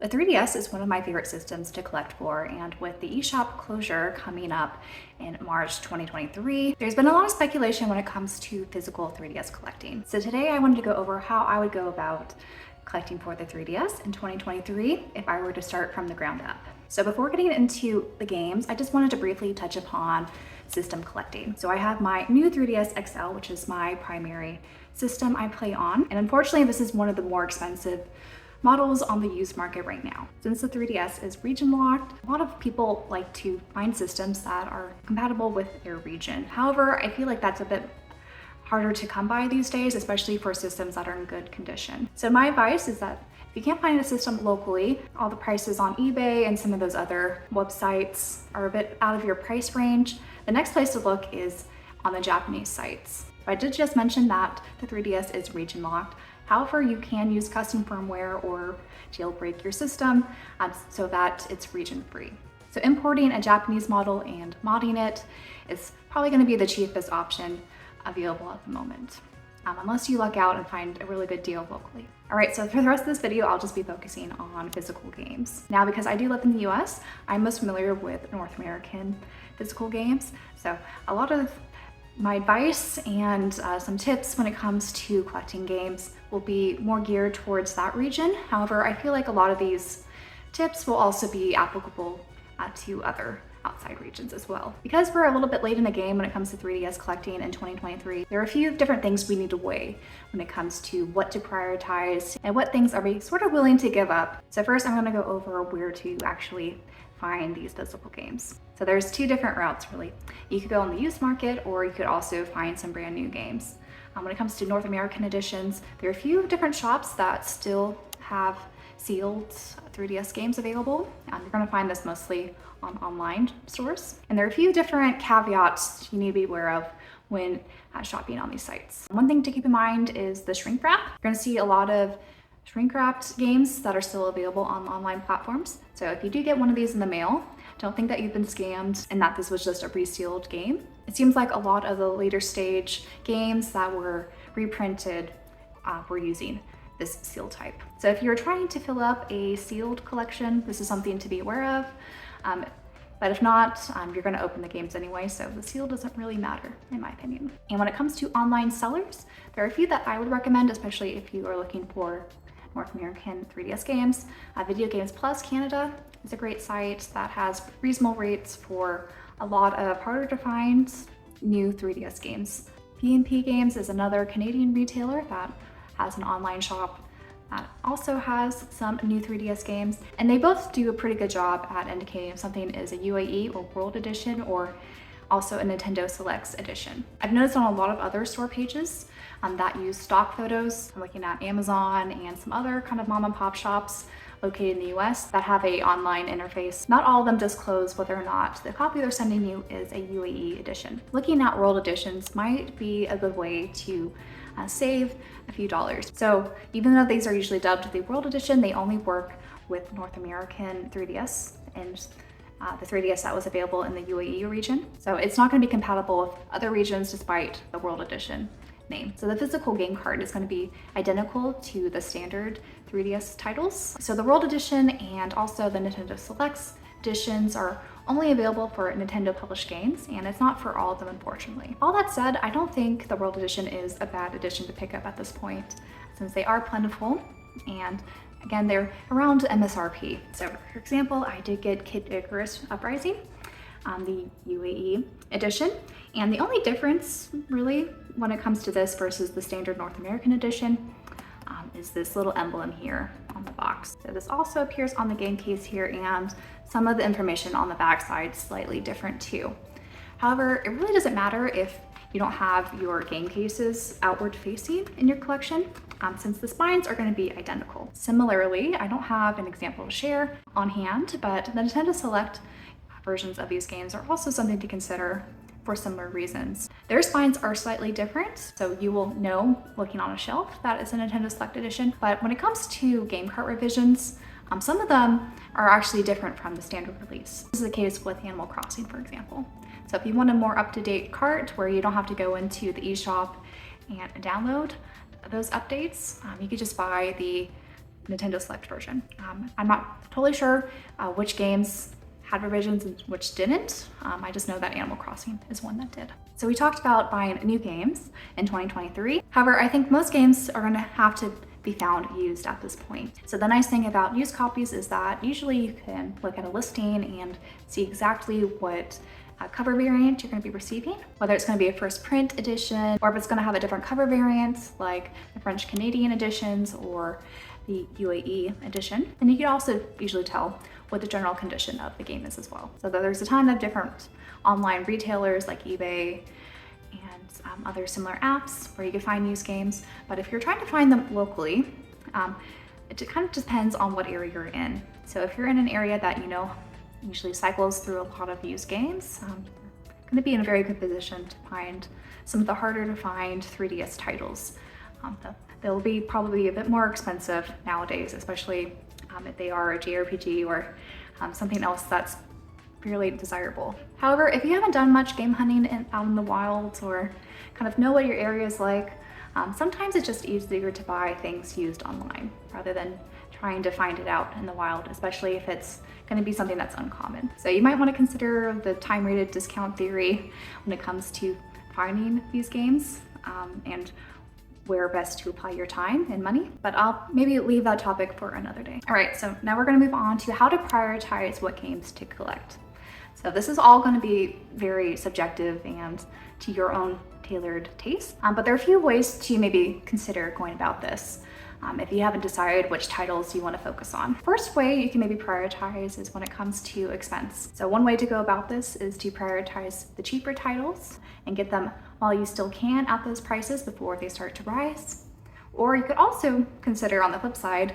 The 3DS is one of my favorite systems to collect for, and with the eShop closure coming up in March 2023, there's been a lot of speculation when it comes to physical 3DS collecting. So today I wanted to go over how I would go about collecting for the 3DS in 2023 if I were to start from the ground up. So before getting into the games, I just wanted to briefly touch upon system collecting. So I have my new 3DS XL, which is my primary system I play on, and unfortunately this is one of the more expensive models on the used market right now. Since the 3DS is region locked, a lot of people like to find systems that are compatible with their region. However, I feel like that's a bit harder to come by these days, especially for systems that are in good condition. So my advice is that if you can't find a system locally, all the prices on eBay and some of those other websites are a bit out of your price range, the next place to look is on the Japanese sites. I did just mention that the 3DS is region locked. However, you can use custom firmware or jailbreak your system so that it's region free. So importing a Japanese model and modding it is probably going to be the cheapest option available at the moment, unless you luck out and find a really good deal locally. All right, so for the rest of this video, I'll just be focusing on physical games. Now, because I do live in the US, I'm most familiar with North American physical games. So a lot of my advice and some tips when it comes to collecting games will be more geared towards that region. However, I feel like a lot of these tips will also be applicable to other outside regions as well. Because we're a little bit late in the game when it comes to 3DS collecting in 2023, there are a few different things we need to weigh when it comes to what to prioritize and what things are we sort of willing to give up. So first, I'm gonna go over where to actually find these physical games. So there's two different routes really. You could go on the used market, or you could also find some brand new games. When it comes to North American editions, there are a few different shops that still have sealed 3DS games available. You're gonna find this mostly on online stores. And there are a few different caveats you need to be aware of when shopping on these sites. One thing to keep in mind is the shrink wrap. You're gonna see a lot of shrink wrapped games that are still available on online platforms. So if you do get one of these in the mail, don't think that you've been scammed and that this was just a pre-sealed game. It seems like a lot of the later stage games that were reprinted were using this seal type. So if you're trying to fill up a sealed collection, this is something to be aware of. But if not, you're gonna open the games anyway, so the seal doesn't really matter, in my opinion. And when it comes to online sellers, there are a few that I would recommend, especially if you are looking for North American 3DS games. Video Games Plus Canada is a great site that has reasonable rates for a lot of harder to find new 3DS games. P&P Games is another Canadian retailer that has an online shop that also has some new 3DS games, and they both do a pretty good job at indicating if something is a UAE or World Edition or also a Nintendo Selects edition. I've noticed on a lot of other store pages that use stock photos. I'm looking at Amazon and some other kind of mom and pop shops located in the US that have a online interface. Not all of them disclose whether or not the copy they're sending you is a UAE edition. Looking at World Editions might be a good way to save a few dollars. So even though these are usually dubbed the World Edition, they only work with North American 3DS and the 3DS that was available in the UAE region. So it's not going to be compatible with other regions despite the World Edition name. So the physical game card is going to be identical to the standard 3DS titles. So the World Edition and also the Nintendo Selects editions are only available for Nintendo published games, and it's not for all of them, unfortunately. All that said, I don't think the World Edition is a bad edition to pick up at this point, since they are plentiful, and again, they're around MSRP. So for example, I did get Kid Icarus Uprising on the UAE edition, and the only difference really when it comes to this versus the standard North American edition is this little emblem here on the box. So this also appears on the game case here, and some of the information on the back side is slightly different too. However, it really doesn't matter if you don't have your game cases outward facing in your collection, since the spines are going to be identical. Similarly, I don't have an example to share on hand, but the Nintendo Select versions of these games are also something to consider for similar reasons. Their spines are slightly different, so you will know looking on a shelf that it's a Nintendo Select Edition, but when it comes to game cart revisions, some of them are actually different from the standard release. This is the case with Animal Crossing, for example. So if you want a more up-to-date cart where you don't have to go into the eShop and download those updates, you could just buy the Nintendo Select version. I'm not totally sure which games had revisions and which didn't. I just know that Animal Crossing is one that did. So we talked about buying new games in 2023. However, I think most games are gonna have to be found used at this point. So the nice thing about used copies is that usually you can look at a listing and see exactly what cover variant you're going to be receiving, whether it's going to be a first print edition or if it's going to have a different cover variant like the French Canadian editions or the UAE edition. And you can also usually tell what the general condition of the game is as well. So there's a ton of different online retailers like eBay and other similar apps where you can find used games. But if you're trying to find them locally, it kind of depends on what area you're in. So if you're in an area that you know usually cycles through a lot of used games, going to be in a very good position to find some of the harder to find 3DS titles. They'll be probably a bit more expensive nowadays, especially if they are a JRPG or something else that's fairly desirable. However, if you haven't done much game hunting out in the wild or kind of know what your area is like, sometimes it's just easier to buy things used online rather than trying to find it out in the wild, especially if it's going to be something that's uncommon. So you might want to consider the time-rated discount theory when it comes to finding these games and where best to apply your time and money, but I'll maybe leave that topic for another day. All right, so now we're going to move on to how to prioritize what games to collect. So this is all going to be very subjective and to your own tailored taste, but there are a few ways to maybe consider going about this if you haven't decided which titles you want to focus on. First way you can maybe prioritize is when it comes to expense. So one way to go about this is to prioritize the cheaper titles and get them while you still can at those prices before they start to rise. Or you could also consider on the flip side,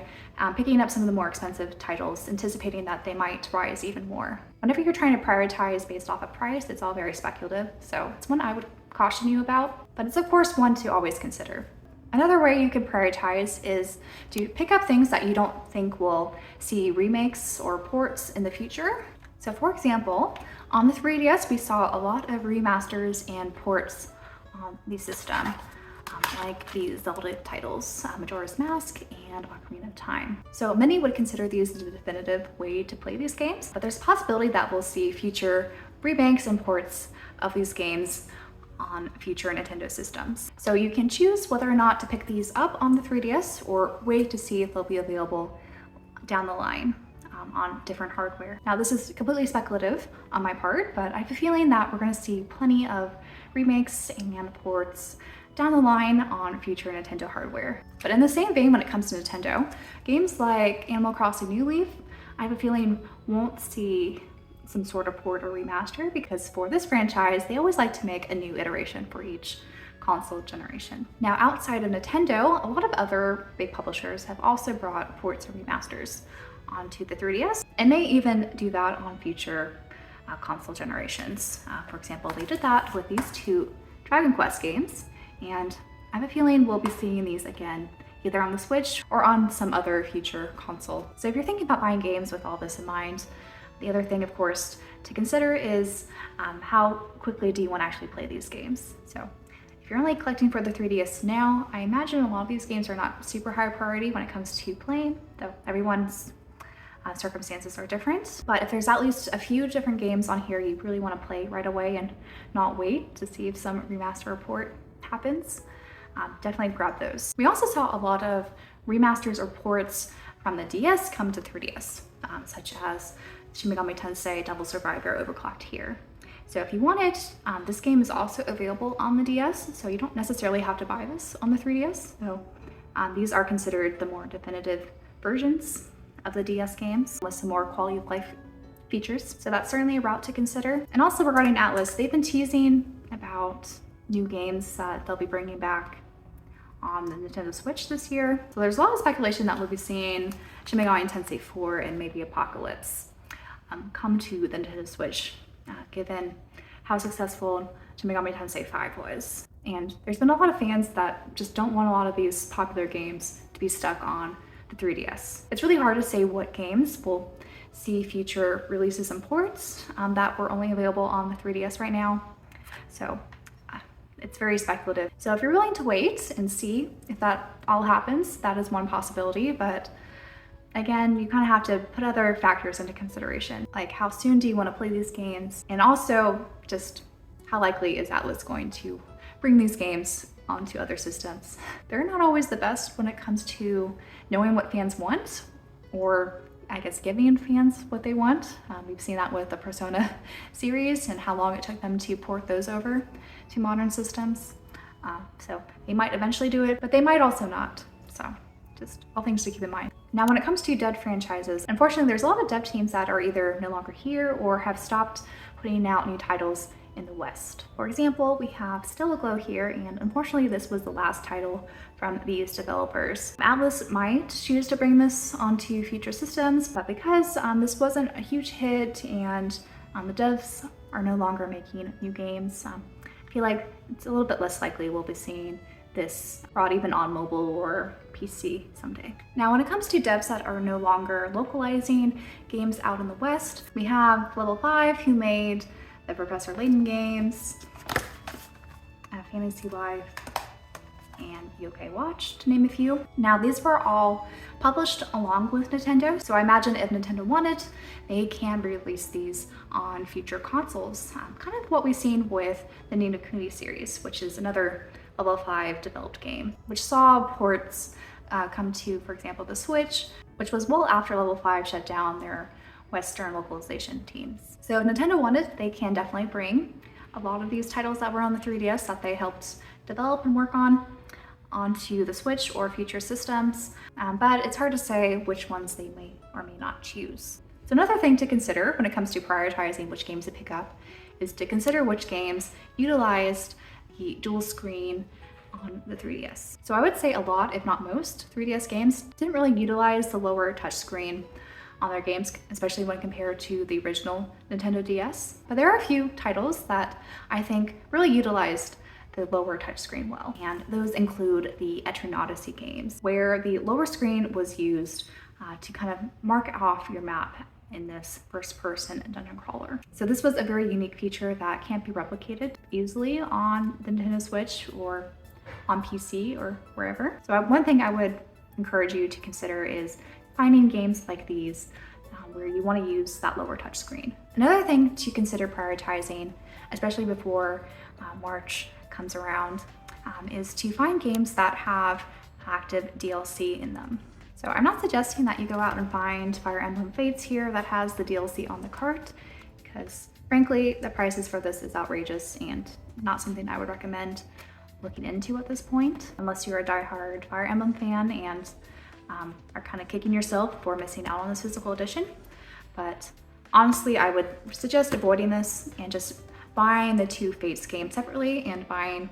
picking up some of the more expensive titles, anticipating that they might rise even more. Whenever you're trying to prioritize based off of price, it's all very speculative. So it's one I would caution you about, but it's of course one to always consider. Another way you can prioritize is to pick up things that you don't think will see remakes or ports in the future. So for example, on the 3DS, we saw a lot of remasters and ports on the system, like the Zelda titles, Majora's Mask and Ocarina of Time. So many would consider these the definitive way to play these games, but there's a possibility that we'll see future remakes and ports of these games on future Nintendo systems. So you can choose whether or not to pick these up on the 3DS or wait to see if they'll be available down the line on different hardware. Now this is completely speculative on my part, but I have a feeling that we're going to see plenty of remakes and ports down the line on future Nintendo hardware. But in the same vein, when it comes to Nintendo, games like Animal Crossing New Leaf, I have a feeling won't see some sort of port or remaster, because for this franchise, they always like to make a new iteration for each console generation. Now, outside of Nintendo, a lot of other big publishers have also brought ports or remasters onto the 3DS, and may even do that on future console generations. For example, they did that with these two Dragon Quest games, and I have a feeling we'll be seeing these again either on the Switch or on some other future console. So if you're thinking about buying games with all this in mind, the other thing, of course, to consider is how quickly do you want to actually play these games. So if you're only collecting for the 3DS now, I imagine a lot of these games are not super high priority when it comes to playing, though everyone's circumstances are different. But if there's at least a few different games on here you really want to play right away and not wait to see if some remaster report happens, definitely grab those. We also saw a lot of remasters or ports from the DS come to 3DS, such as Shin Megami Tensei Devil Survivor Overclocked here. So if you want it, this game is also available on the DS, so you don't necessarily have to buy this on the 3DS. So these are considered the more definitive versions of the DS games with some more quality of life features. So that's certainly a route to consider. And also regarding Atlas, they've been teasing about new games that they'll be bringing back on the Nintendo Switch this year. So there's a lot of speculation that we'll be seeing Shin Megami Tensei 4 and maybe Apocalypse come to the Nintendo Switch, given how successful Shin Megami Tensei 5 was. And there's been a lot of fans that just don't want a lot of these popular games to be stuck on the 3DS. It's really hard to say what games will see future releases and ports that were only available on the 3DS right now. So it's very speculative. So if you're willing to wait and see if that all happens, that is one possibility, but Again, you kind of have to put other factors into consideration, like how soon do you want to play these games, and also just how likely is Atlas going to bring these games onto other systems. They're not always the best when it comes to knowing what fans want, or I guess giving fans what they want. We've seen that with the Persona series and how long it took them to port those over to modern systems. So they might eventually do it, but they might also not. So just all things to keep in mind. Now, when it comes to dead franchises, unfortunately, there's a lot of dev teams that are either no longer here or have stopped putting out new titles in the West. For example, we have Still Aglow here, and unfortunately this was the last title from these developers. Atlas might choose to bring this onto future systems, but because this wasn't a huge hit and the devs are no longer making new games, I feel like it's a little bit less likely we'll be seeing this brought even on mobile or PC someday. Now, when it comes to devs that are no longer localizing games out in the West, we have Level 5, who made the Professor Layton games, Fantasy Life, and Yokai Watch, to name a few. Now, these were all published along with Nintendo, so I imagine if Nintendo wanted, they can release these on future consoles. Kind of what we've seen with the Ni no Kuni series, which is another Level 5 developed game, which saw ports come to, for example, the Switch, which was well after Level 5 shut down their Western localization teams. So if Nintendo wanted, they can definitely bring a lot of these titles that were on the 3DS that they helped develop and work on onto the Switch or future systems, but it's hard to say which ones they may or may not choose. So another thing to consider when it comes to prioritizing which games to pick up is to consider which games utilized the dual screen on the 3DS. So I would say a lot, if not most, 3DS games didn't really utilize the lower touchscreen on their games, especially when compared to the original Nintendo DS. But there are a few titles that I think really utilized the lower touchscreen well, and those include the Etrian Odyssey games, where the lower screen was used to kind of mark off your map in this first-person dungeon crawler. So this was a very unique feature that can't be replicated easily on the Nintendo Switch or on PC or wherever. So one thing I would encourage you to consider is finding games like these where you want to use that lower touch screen. Another thing to consider prioritizing, especially before March comes around, is to find games that have active DLC in them. So I'm not suggesting that you go out and find Fire Emblem Fates here that has the DLC on the cart, because frankly, the prices for this is outrageous and not something I would recommend looking into at this point, unless you're a diehard Fire Emblem fan and are kind of kicking yourself for missing out on this physical edition. But honestly, I would suggest avoiding this and just buying the two Fates games separately and buying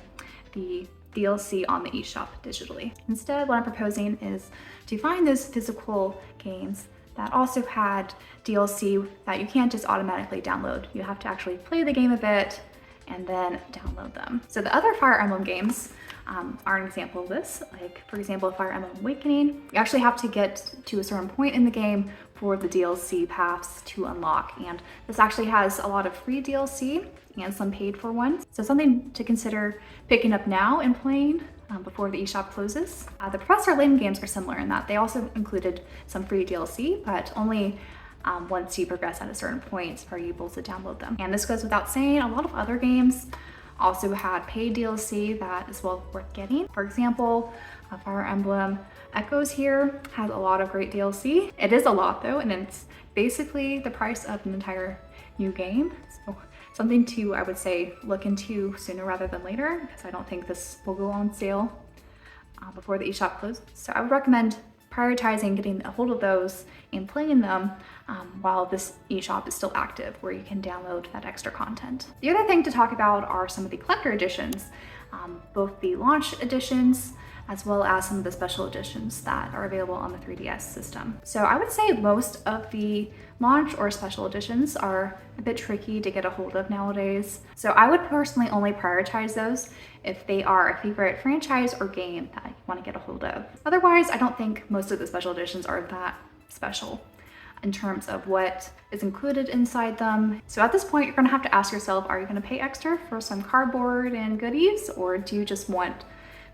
the DLC on the eShop digitally. Instead, what I'm proposing is to find those physical games that also had DLC that you can't just automatically download. You have to actually play the game a bit and then download them. So the other Fire Emblem games are an example of this. Like, for example, Fire Emblem Awakening, you actually have to get to a certain point in the game for the DLC paths to unlock. And this actually has a lot of free DLC and some paid for ones. So something to consider picking up now and playing before the eShop closes. The Professor Layton games are similar in that they also included some free DLC, but only once you progress at a certain point are you able to download them. And this goes without saying, a lot of other games also had paid DLC that is well worth getting. For example, Fire Emblem Echoes here has a lot of great DLC. It is a lot though, and it's basically the price of an entire new game. So something to, I would say, look into sooner rather than later, because I don't think this will go on sale before the eShop closes. So I would recommend prioritizing getting a hold of those and playing them while this eShop is still active, where you can download that extra content. The other thing to talk about are some of the collector editions, both the launch editions as well as some of the special editions that are available on the 3DS system. So I would say most of the launch or special editions are a bit tricky to get a hold of nowadays. So I would personally only prioritize those if they are a favorite franchise or game that you want to get a hold of. Otherwise, I don't think most of the special editions are that special in terms of what is included inside them. So at this point, you're gonna have to ask yourself, are you gonna pay extra for some cardboard and goodies, or do you just want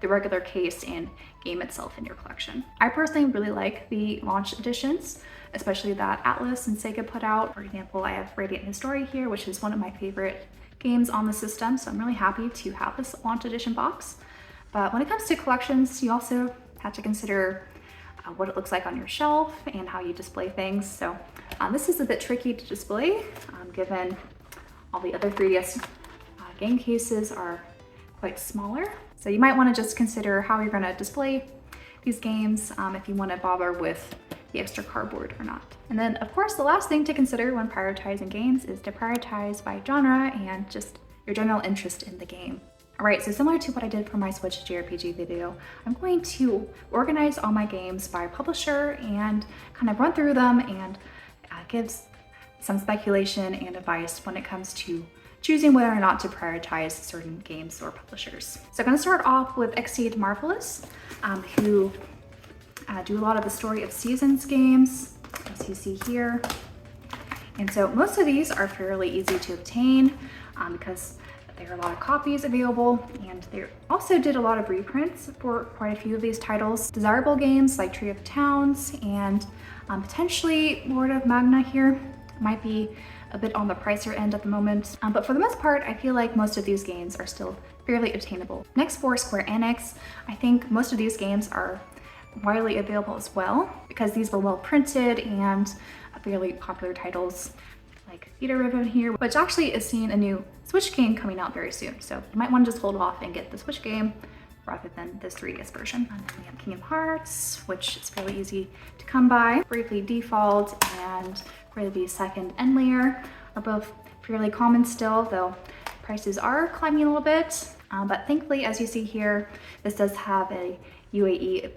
the regular case and game itself in your collection. I personally really like the launch editions, especially that Atlas and Sega put out. For example, I have Radiant History here, which is one of my favorite games on the system, so I'm really happy to have this launch edition box. But when it comes to collections, you also have to consider what it looks like on your shelf and how you display things. So this is a bit tricky to display given all the other 3DS game cases are quite smaller. So you might want to just consider how you're going to display these games if you want to bother with the extra cardboard or not. And then of course the last thing to consider when prioritizing games is to prioritize by genre and just your general interest in the game. Alright, so similar to what I did for my Switch JRPG video, I'm going to organize all my games by publisher and kind of run through them and give some speculation and advice when it comes to choosing whether or not to prioritize certain games or publishers. So I'm going to start off with Exceed Marvelous, who do a lot of the Story of Seasons games, as you see here. And so most of these are fairly easy to obtain because there are a lot of copies available, and they also did a lot of reprints for quite a few of these titles. Desirable games like Tree of Towns and potentially Lord of Magna here might be a bit on the pricier end at the moment, but for the most part, I feel like most of these games are still fairly obtainable. Next, for Square Enix, I think most of these games are widely available as well because these were well printed and fairly popular titles like Theater Ribbon here, which actually is seeing a new Switch game coming out very soon. So you might want to just hold off and get the Switch game rather than this 3DS version. And then we have Kingdom Hearts, which is fairly easy to come by. Bravely Default and Bravely Second End Layer are both fairly common still, though prices are climbing a little bit. But thankfully, as you see here, this does have a UAE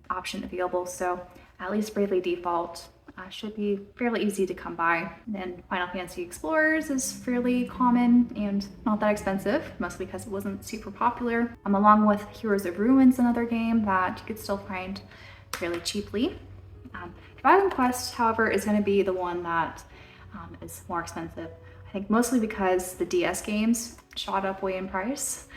option available, so at least Bravely Default should be fairly easy to come by. Then Final Fantasy Explorers is fairly common and not that expensive, mostly because it wasn't super popular, along with Heroes of Ruins, another game that you could still find fairly cheaply. Dragon Quest, however, is going to be the one that is more expensive. I think mostly because the DS games shot up way in price.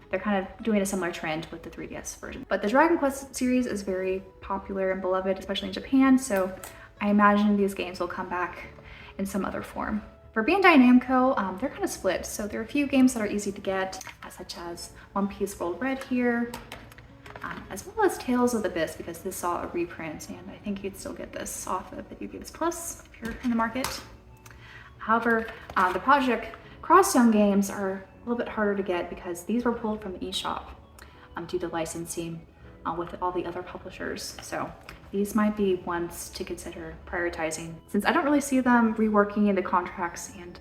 They're kind of doing a similar trend with the 3DS version. But the Dragon Quest series is very popular and beloved, especially in Japan, so I imagine these games will come back in some other form. For Bandai Namco, they're kind of split, so there are a few games that are easy to get, such as One Piece World Red here, as well as Tales of the Abyss, because this saw a reprint, and I think you'd still get this off of Video Games Plus if you're in the market. However, the Project Crosstone games are a little bit harder to get because these were pulled from the eShop due to licensing with all the other publishers. So these might be ones to consider prioritizing, since I don't really see them reworking the contracts and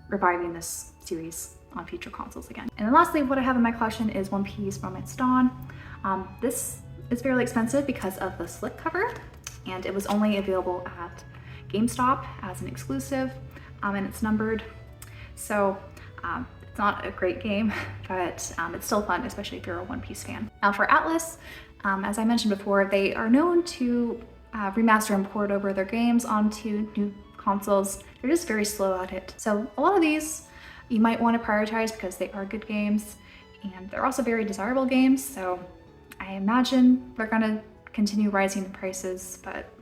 reviving this series on future consoles again. And then lastly, what I have in my collection is One Piece Romance Dawn. This is fairly expensive because of the slipcover, and it was only available at GameStop as an exclusive, and it's numbered. So it's not a great game, but it's still fun, especially if you're a One Piece fan. Now for Atlas, as I mentioned before, they are known to remaster and port over their games onto new consoles. They're just very slow at it. So a lot of these you might want to prioritize because they are good games, and they're also very desirable games. So I imagine they're going to continue rising in prices, but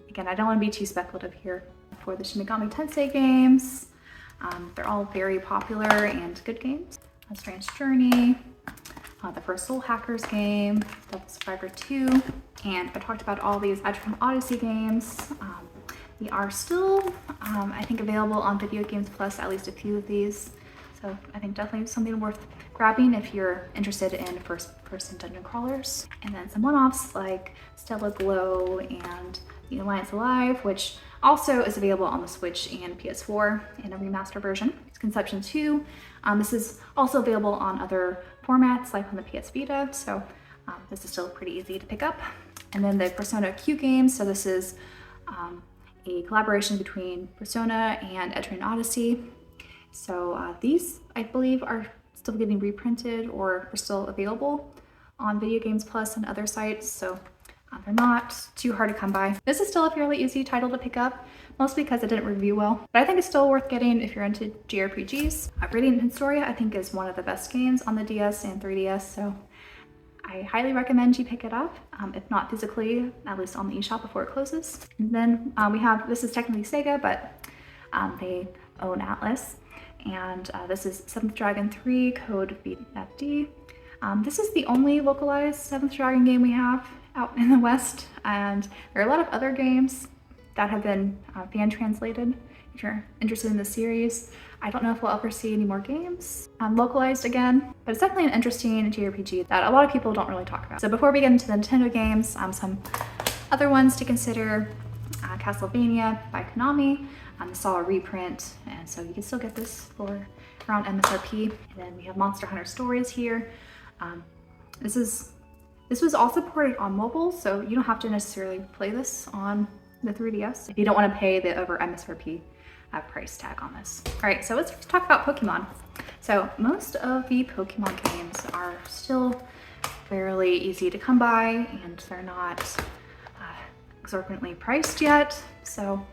again, I don't want to be too speculative here. For the Shin Megami Tensei games, they're all very popular and good games. Strange Journey, the first Soul Hackers game, Devil Survivor 2, and I talked about all these Etrian Odyssey games. They are still, I think, available on Video Games Plus, at least a few of these. So I think definitely something worth grabbing if you're interested in first-person dungeon crawlers. And then some one-offs like Stella Glow and The Alliance Alive, which also is available on the Switch and PS4 in a remaster version. It's Conception 2. This is also available on other formats like on the PS Vita, so this is still pretty easy to pick up. And then the Persona Q games, so this is a collaboration between Persona and Etrian Odyssey. So these, I believe, are still getting reprinted or are still available on Video Games Plus and other sites. So They're not too hard to come by. This is still a fairly easy title to pick up, mostly because it didn't review well, but I think it's still worth getting if you're into JRPGs. Radiant Historia I think is one of the best games on the DS and 3DS, so I highly recommend you pick it up, if not physically, at least on the eShop before it closes. And then we have, this is technically Sega, but they own Atlas, and this is 7th Dragon 3 Code VFD. This is the only localized 7th Dragon game we have out in the West, and there are a lot of other games that have been fan translated if you're interested in the series. I don't know if we'll ever see any more games localized again, but it's definitely an interesting JRPG that a lot of people don't really talk about. So before we get into the Nintendo games, some other ones to consider. Castlevania by Konami. I saw a reprint, and so you can still get this for around MSRP. And then we have Monster Hunter Stories here. This was also ported on mobile, so you don't have to necessarily play this on the 3DS if you don't want to pay the over MSRP price tag on this. All right, so let's talk about Pokemon. So most of the Pokemon games are still fairly easy to come by, and they're not exorbitantly priced yet. So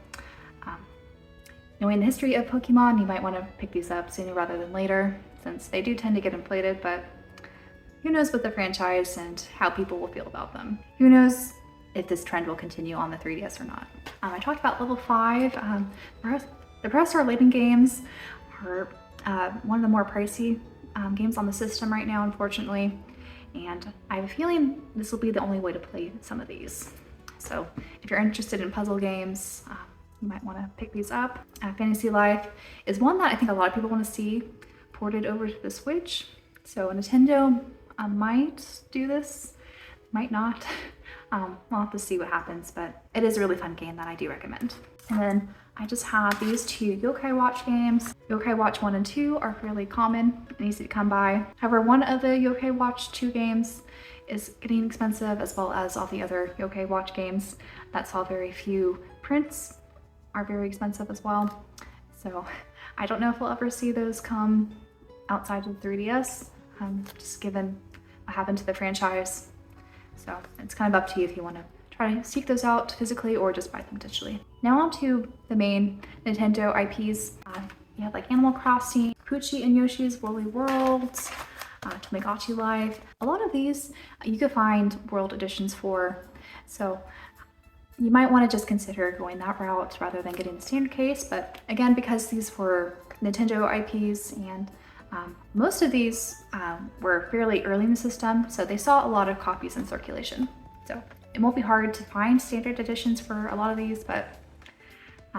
knowing the history of Pokemon, you might want to pick these up sooner rather than later, since they do tend to get inflated, but who knows with the franchise and how people will feel about them. Who knows if this trend will continue on the 3DS or not. I talked about level 5. The Professor Layton games are one of the more pricey games on the system right now, unfortunately, and I have a feeling this will be the only way to play some of these. So if you're interested in puzzle games, you might want to pick these up. Fantasy Life is one that I think a lot of people want to see ported over to the Switch. So Nintendo might do this, might not. We'll have to see what happens, but it is a really fun game that I do recommend. And then I just have these two Yokai Watch games. Yokai Watch 1 and 2 are fairly common and easy to come by. However, one of the Yokai Watch 2 games is getting expensive, as well as all the other Yokai Watch games that saw very few prints are very expensive as well. So I don't know if we'll ever see those come outside of the 3DS, just given what happened to the franchise. So it's kind of up to you if you want to try to seek those out physically or just buy them digitally. Now on to the main Nintendo IPs. You have like Animal Crossing, Poochie and Yoshi's Woolly Worlds, Tamagotchi Life. A lot of these you could find world editions for, so you might want to just consider going that route rather than getting the standard case. But again, because these were Nintendo IPs and most of these were fairly early in the system, so they saw a lot of copies in circulation. So it won't be hard to find standard editions for a lot of these, but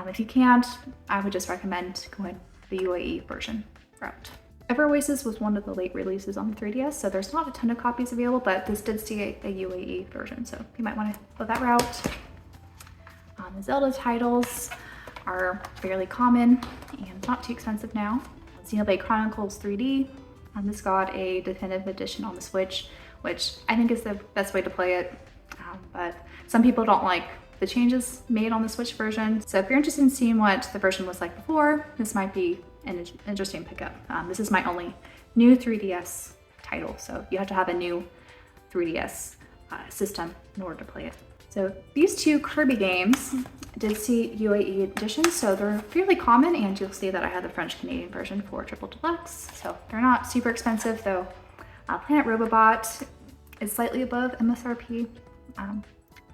if you can't, I would just recommend going the UAE version route. Ever Oasis was one of the late releases on the 3DS, so there's not a ton of copies available, but this did see a UAE version, so you might want to go that route. The Zelda titles are fairly common and not too expensive now. Xenoblade Chronicles 3D, this got a definitive edition on the Switch, which I think is the best way to play it, but some people don't like the changes made on the Switch version. So if you're interested in seeing what the version was like before, this might be an interesting pickup. This is my only new 3DS title, so you have to have a new 3DS system in order to play it. So these two Kirby games did see UAE editions, so they're fairly common, and you'll see that I had the French-Canadian version for Triple Deluxe, so they're not super expensive though. Planet Robobot is slightly above MSRP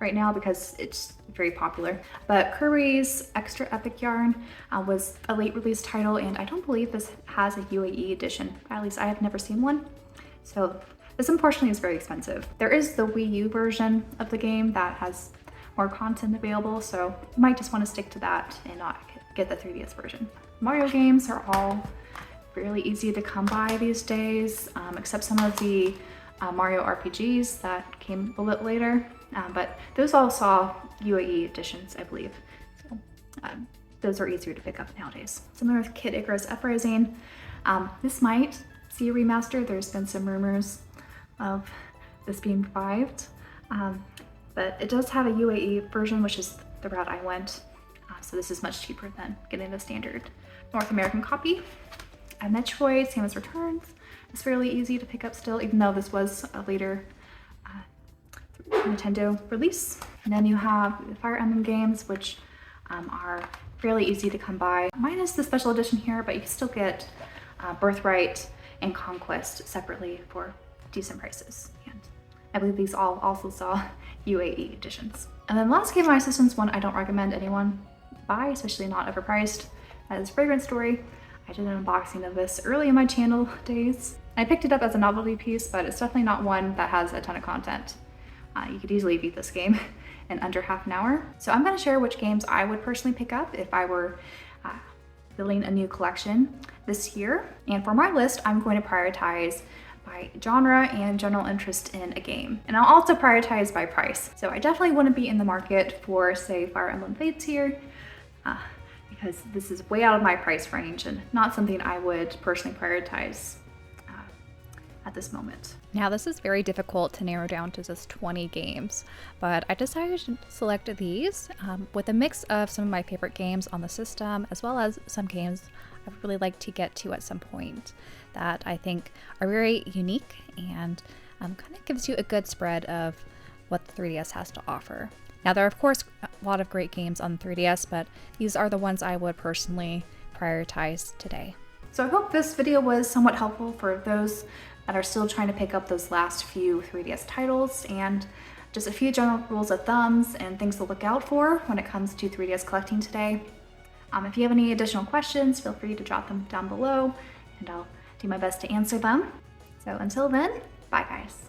right now because it's very popular, but Kirby's Extra Epic Yarn was a late release title, and I don't believe this has a UAE edition. At least I have never seen one. So this unfortunately is very expensive. There is the Wii U version of the game that has more content available, so you might just want to stick to that and not get the 3DS version. Mario games are all fairly easy to come by these days, except some of the Mario RPGs that came a little bit later, but those all saw UAE editions, I believe. So those are easier to pick up nowadays. Similar with Kid Icarus Uprising, this might see a remaster. There's been some rumors of this being revived, but it does have a UAE version, which is the route I went. So this is much cheaper than getting the standard North American copy. Metroid Samus Returns is fairly easy to pick up still, even though this was a later Nintendo release. And then you have the Fire Emblem games, which are fairly easy to come by, minus the special edition here, but you can still get Birthright and Conquest separately for decent prices. And I believe these all also saw UAE editions. And then last game on my system's one I don't recommend anyone buy, especially not overpriced. That is Fragrance Story. I did an unboxing of this early in my channel days. I picked it up as a novelty piece, but it's definitely not one that has a ton of content. You could easily beat this game in under half an hour. So I'm going to share which games I would personally pick up if I were building a new collection this year. And for my list, I'm going to prioritize by genre and general interest in a game. And I'll also prioritize by price. So I definitely wouldn't be in the market for, say, Fire Emblem Fates here, because this is way out of my price range and not something I would personally prioritize at this moment. Now this is very difficult to narrow down to just 20 games, but I decided to select these with a mix of some of my favorite games on the system, as well as some games I would really like to get to at some point that I think are very unique and kind of gives you a good spread of what the 3DS has to offer. Now there are of course a lot of great games on the 3DS, but these are the ones I would personally prioritize today. So I hope this video was somewhat helpful for those that are still trying to pick up those last few 3DS titles, and just a few general rules of thumbs and things to look out for when it comes to 3DS collecting today. If you have any additional questions, feel free to drop them down below and I'll do my best to answer them. So until then, bye guys.